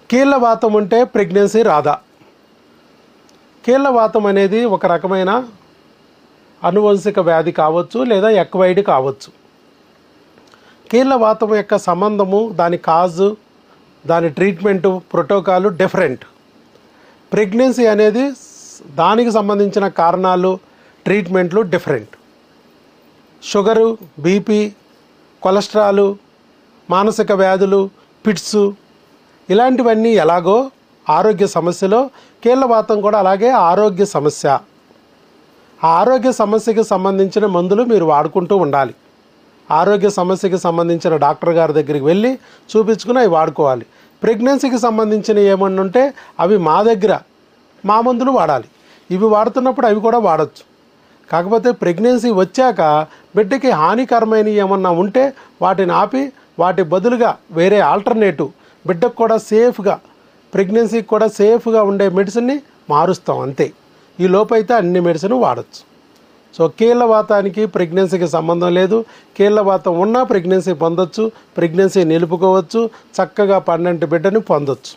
కీళ్ళవాతం ఉంటే ప్రెగ్నెన్సీ రాదా? కీళ్ళవాతం అనేది ఒక రకమైన అనువంశిక వ్యాధి కావచ్చు, లేదా ఎక్వైడ్ కావచ్చు. కీళ్ళవాతం యొక్క సంబంధము, దాని కాజు, దాని ట్రీట్మెంటు ప్రోటోకాలు డిఫరెంట్. ప్రెగ్నెన్సీ అనేది దానికి సంబంధించిన కారణాలు, ట్రీట్మెంట్లు డిఫరెంట్. షుగరు, బీపీ, కొలెస్ట్రాలు, మానసిక వ్యాధులు, పిట్స్, ఇలాంటివన్నీ ఎలాగో ఆరోగ్య సమస్యలో కీళ్ళవాతం కూడా అలాగే ఆరోగ్య సమస్య. ఆ ఆరోగ్య సమస్యకి సంబంధించిన మందులు మీరు వాడుకుంటూ ఉండాలి. ఆరోగ్య సమస్యకి సంబంధించిన డాక్టర్ గారి దగ్గరికి వెళ్ళి చూపించుకుని అవి వాడుకోవాలి. ప్రెగ్నెన్సీకి సంబంధించిన ఏమన్నా ఉంటే అవి మా దగ్గర మా మందులు వాడాలి. ఇవి వాడుతున్నప్పుడు అవి కూడా వాడచ్చు. కాకపోతే ప్రెగ్నెన్సీ వచ్చాక బిడ్డకి హానికరమైనవి ఏమన్నా ఉంటే వాటిని ఆపి వాటి బదులుగా వేరే ఆల్టర్నేటివ్ బిడ్డకు కూడా సేఫ్గా, ప్రెగ్నెన్సీకి కూడా సేఫ్గా ఉండే మెడిసిన్ని మారుస్తాం అంతే. ఈ లోపైతే అన్ని మెడిసిన్ వాడచ్చు. సో కీళ్ళవాతానికి ప్రెగ్నెన్సీకి సంబంధం లేదు. కీళ్ళవాతం ఉన్నా ప్రెగ్నెన్సీ పొందొచ్చు, ప్రెగ్నెన్సీ నిలుపుకోవచ్చు, చక్కగా 12 బిడ్డని పొందొచ్చు.